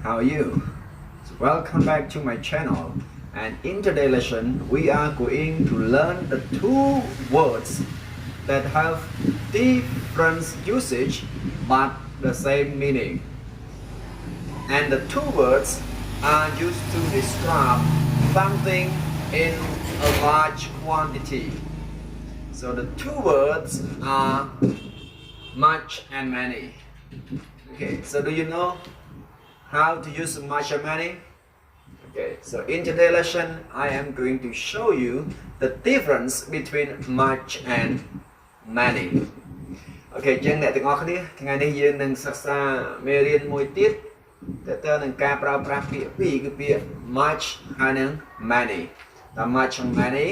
how are you? So welcome back to my channel, and in today's lesson we are going to learn the two words that have different usage but the same meaning, and the two words are used to describe something in a large quantity. So the two words are much and many. Okay, so do you know how to use much and many? Okay, so in today's lesson I am going to show you the difference between much and many. Okay,ចឹងអ្នកទាំងអស់គ្នាថ្ងៃនេះយើងនឹងសិក្សាមេរៀនមួយទៀតទៅនឹងការប្រើប្រាស់ពាក្យពីរគឺពាក្យ much ហើយនិង many. តើ much និង many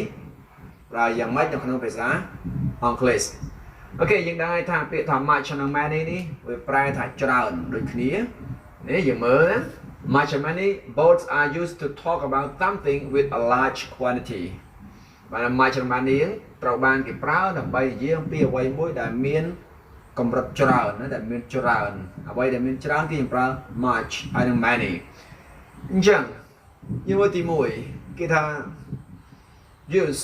ប្រើយ៉ាងម៉េចនៅក្នុងភាសាអង់គ្លេស? អូខេ យើងដឹងហើយថាពាក្យថា much និង many នេះវាប្រែថាច្រើនដូចគ្នានេះយើងមើលណា much and many both are used to talk about something with a large quantity. បាទ much and many ត្រូវបានគេប្រើដើម្បីនិយាយអំពីអ្វីមួយដែលមានកម្រិតច្រើនណាដែលមានច្រើនអ្វីដែលមានច្រើនគឺយើងប្រើ much ហើយនិង many. អញ្ចឹងយើងមើលទី1គេថា use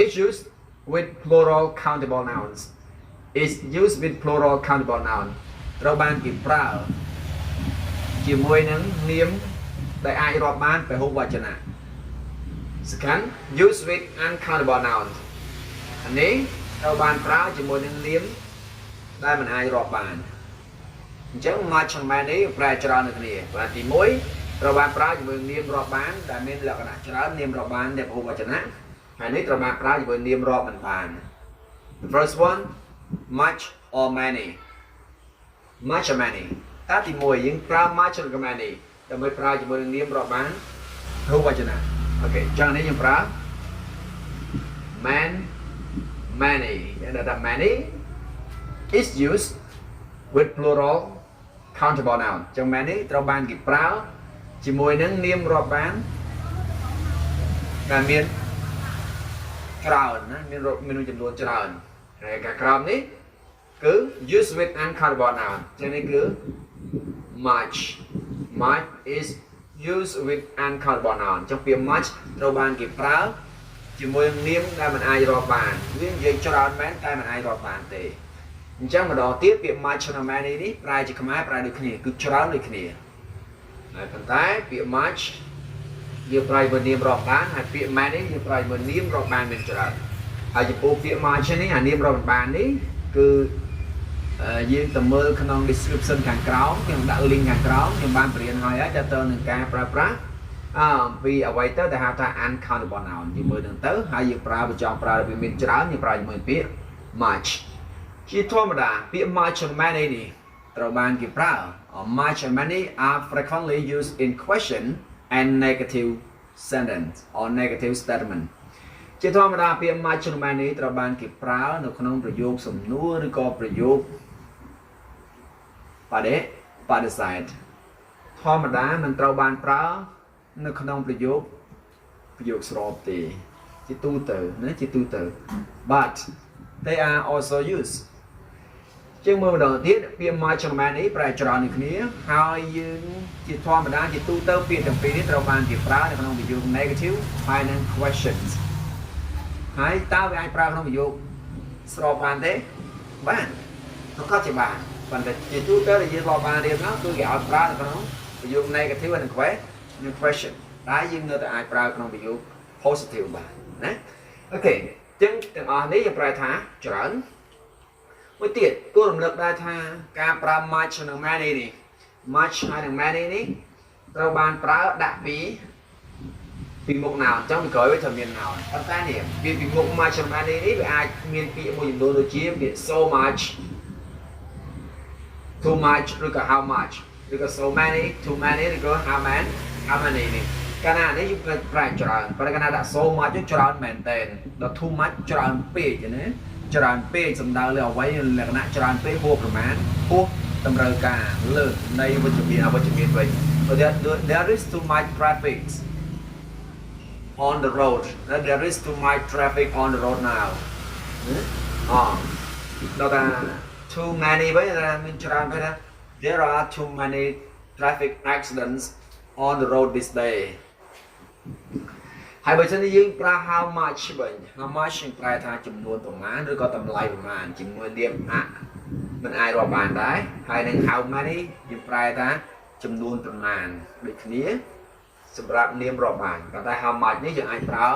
is used with plural countable nouns. Is used with plural countable noun. ត្រូវបានគេប្រើជាមួយនឹងនាមដែលអាចរាប់បានពហុវចនៈ Second, use with uncountable nouns. អានេះត្រូវបានប្រើជាមួយនឹងនាមដែលមិនអាចរាប់បានអញ្ចឹង much and many ប្រែច្រើនដូចគ្នាបាទទី1ត្រូវបានប្រើជាមួយនាមរាប់បានដែលមានលក្ខណៈច្រើននាមរាប់បានដែលពហុវចនៈហើយនេះត្រូវបានប្រើជាមួយនាមរាប់មិនបាន The first one, much or many. Much or many តើទី1យើងប្រើ much ឬ many ដើម្បីប្រើជាមួយនឹងនាមរាប់បានពហុវចនៈអូខេចឹងនេះយើងប្រើ many យ៉ាងដែលថា many is used with plural countable noun ចឹង many ត្រូវបានគេប្រើជាមួយនឹងនាមរាប់បានដែលមានច្រើនណាមានចំនួនច្រើនហើយការក្រោមនេះគឺ use with uncountable noun ចឹងនេះគឺ much is used with uncountable noun ចឹងពាក្យ much ត្រូវបានគេប្រើជាមួយនឹងនាមដែលមិនអាចរាប់បានវានិយាយច្រើនមែនតែមិនអាចរាប់បានទេអញ្ចឹងម្ដងទៀតពាក្យ much និង many នេះប្រែជាខ្មែរប្រែដូចគ្នាគឺច្រើនដូចគ្នាហើយប៉ុន្តែពាក្យ much យើងប្រើជាមួយនាមរាប់បានហើយពាក្យ many យើងប្រើជាមួយនាមរាប់បានមានច្រើនហើយចំពោះពាក្យ much នេះអានាមរាប់បាននេះគឺយើងទៅមើលក្នុង description ខាងក្រោមខ្ញុំដាក់ link ខាងក្រោមខ្ញុំបានបរៀនហើយទៅនឹងការប្រើប្រាស់អំពីអ្វីទៅដែលហៅថា uncountable noun យើងមើលនឹងទៅហើយយើងប្រើបើចង់ប្រើវាមានច្រើនយើងប្រើជាមួយពាក្យ much ជាធម្មតាពាក្យ much and many នេះត្រូវបានគេប្រើ much and many are frequently used in question and negative sentence or negative statement ជាធម្មតាពាក្យ much and many ត្រូវបានគេប្រើនៅក្នុងប្រយោគសំណួរឬក៏ប្រយោគបដិសេធធម្មតាមិនត្រូវបានប្រើនៅក្នុងប្រយោគស្របទេជាទូទៅណាជាទូទៅ but they are also used ជាងមើលម្ដងទៀតពាក្យ much and many ប្រែច្រើនដូចគ្នាហើយយើងជាធម្មតាជាទូទៅពាក្យទាំងពីរនេះត្រូវបានគេប្រើនៅក្នុងប្រយោគ negative ហើយនិង questions ហើយតើវាអាចប្រើក្នុងប្រយោគស្របបានទេបានប្រកាសជាបានប៉ុន្តែជាទូទៅដែលយើងរាប់បានរៀបនោះគឺគេឲ្យប្រើនៅក្នុងប្រយោគ negative និង question តែយើងនៅតែអាចប្រើក្នុងប្រយោគ positive បានណាអូខេអញ្ចឹងទាំងអស់នេះយើងប្រើថាច្រើនមួយទៀតគួររំលឹកដែរថាការប្រើ much និង many នេះ much ហើយនិង many នេះត្រូវបានប្រើដាក់ពីមុខ noun អញ្ចឹងពីក្រោយវាត្រូវមាន noun ប៉ុន្តែនេះពីមុខ much and many នេះវាអាចមានពាក្យមួយចំនួនដូចជាពាក្យ so much too much ឬក៏ how much ឬក៏ so many too many ឬក៏ how many នេះកាលណានេះយើងប្រើច្រើនប៉ុន្តែកាលណាដាក់ so much ច្រើនមែនតើដល់ too much ច្រើនពេកណាច្រើនពេកសំដៅលើអ្វីលក្ខណៈច្រើនពេកហួសប្រមាណហួសតម្រូវការលើនៃវិជ្ជមានអវិជ្ជមានវិញ there is too much traffic on the road there is too much traffic on the road now ដល់ថា too many វិញមានច្រើនពេកណា there are too many traffic accidents on the road this day ហើយបើសិនជាយើងប្រើ how much វិញ how much យើងប្រែថាចំនួនប្រមាណឬក៏តម្លៃប្រមាណជាមួយនាមមិនអាចរាប់បានដែរហើយនឹង how many យើងប្រែថាចំនួនប្រមាណដូចគ្នាសម្រាប់នាមរាប់បានប៉ុន្តែ how much នេះយើងអាចប្រើ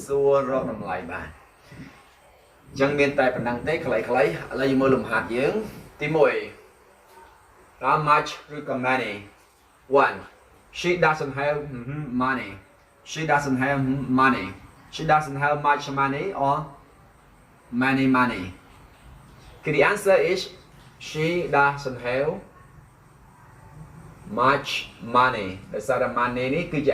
សួររកតម្លៃបានអញ្ចឹងមានតែប៉ុណ្ណឹងទេខ្លីៗឥឡូវយើងមើលលំហាត់យើងទី1 how much ឬក៏ many 1 she doesn't have money she doesn't have money she doesn't have much money or many money okay, the answer is she doesn't have much money ដោយសារតែ money នេះគឺជា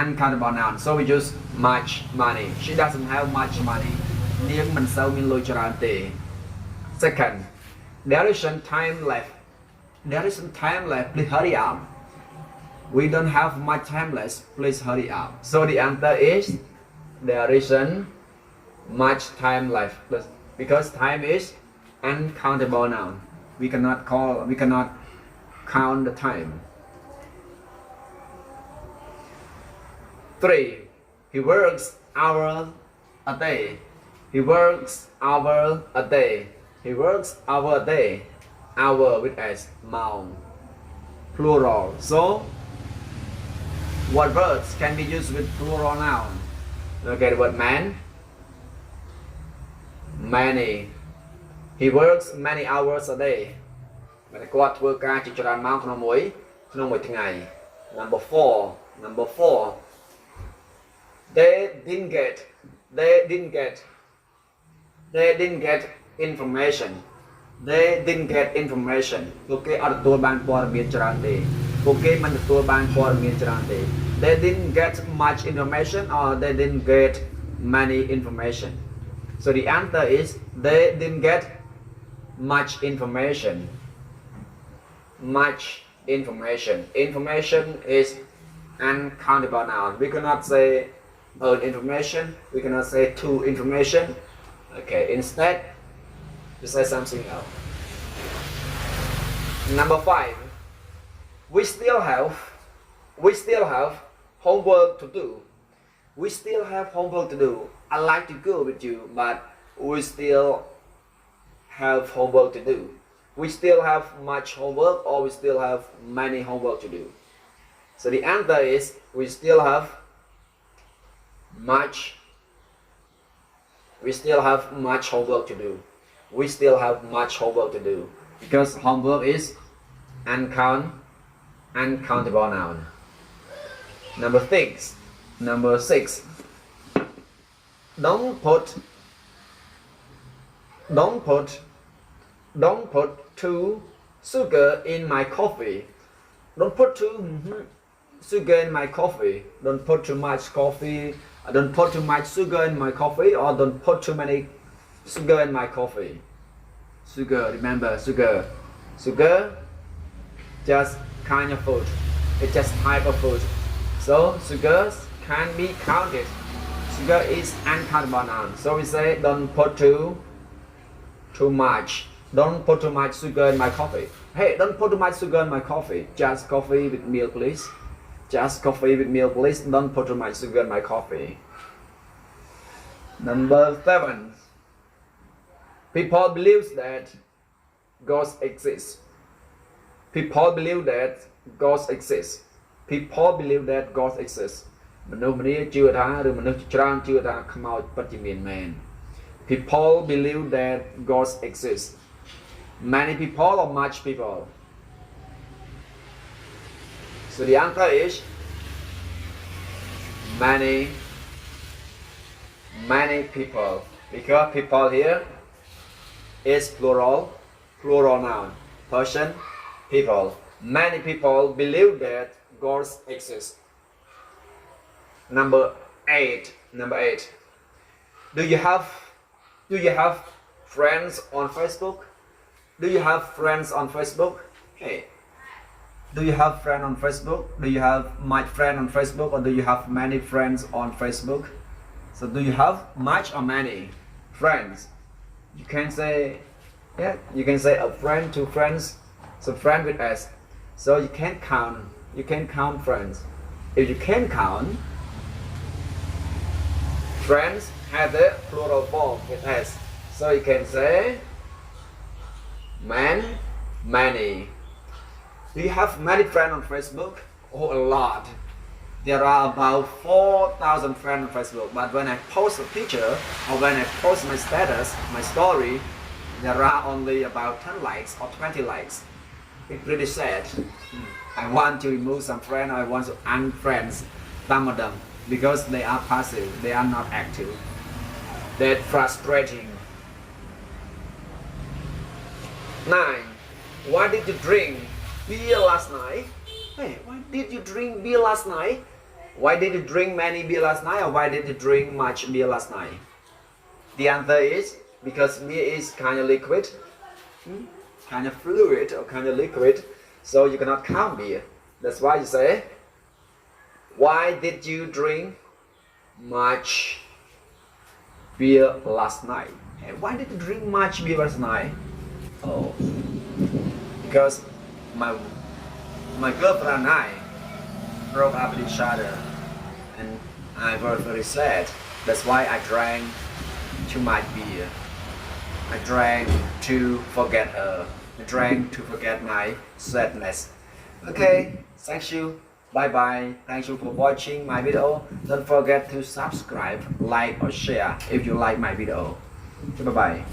uncountable noun so we use much money she doesn't have much money នាងមិនសូវមានលុយច្រើនទេ second there isn't time left please hurry up we don't have much time left please hurry up so the answer is there isn't much time left because time is uncountable noun we cannot count the time 3 he works hour a day he works hour a day he works hour a day hour with s ម៉ោង plural so what words can be used with plural noun okay the word man many he works many hours a day គាត់ធ្វើការជាច្រើនម៉ោងក្នុងមួយថ្ងៃ number 4 they didn't get information ពួកគេអត់ទទួលបានព័ត៌មានច្រើនទេពួកគេមិនទទួលបានព័ត៌មានច្រើនទេ they didn't get much information or they didn't get many information so the answer is they didn't get much information information is uncountable noun we cannot say information we cannot say to information okay instead we say something else number 5 we still have homework to do I like to go with you but we still have homework to do we still have much homework or we still have many homework to do so the answer is we still have much homework to do because homework is uncountable noun number 6 don't put too sugar in my coffee don't put too sugar in my coffee don't put too much sugar in my coffee or don't put too many sugar in my coffee sugar remember sugar just kind of food it's just type of food so sugars can be counted sugar is uncountable noun so we say don't put too much sugar in my coffee hey don't put too much sugar in my coffee just coffee with milk please don't put too much sugar in my coffee number 7 people believe that ghosts exist people believe that ghosts exist មនុស្សម្នាជឿថាឬមនុស្សច្រើនជឿថាខ្មោចពិតជាមានមែន people believe that ghosts exist many people or much people so the answer is many people because people here is plural noun person people many people believe that ghosts exist number 8 do you have friends on Facebook hey do you have friend on Facebook do you have much friend on Facebook or do you have many friends on Facebook so do you have much or many friends you can say a friend, 2 friends so friend with s So you can count. You can count friends. If you can count, friends have the plural form. It has. So you can say man, many. Do you have many friends on Facebook? Oh, a lot. There are about 4,000 friends on Facebook, but when I post a picture or when I post my status, my story, there are only about 10 likes or 20 likes. It's pretty sad. I want to remove some friends, I want to unfriend some of them because they are passive, they are not active. That's frustrating. 9. Why did you drink beer last night? Hey, why did you drink beer last night? Why did you drink many beer last night, or why did you drink much beer last night? The answer is because beer is kind of liquid, kind of fluid or kind of liquid, so you cannot count beer. That's why you say, why did you drink much beer last night? Hey, why did you drink much beer last night? Oh, because my girlfriend and I broke up with each other, and I was very sad. That's why I drank too much beer. I drank to forget her. I drank to forget my sadness. Okay, thank you. Bye bye. Thank you for watching my video. Don't forget to subscribe, like or share if you like my video. Bye bye.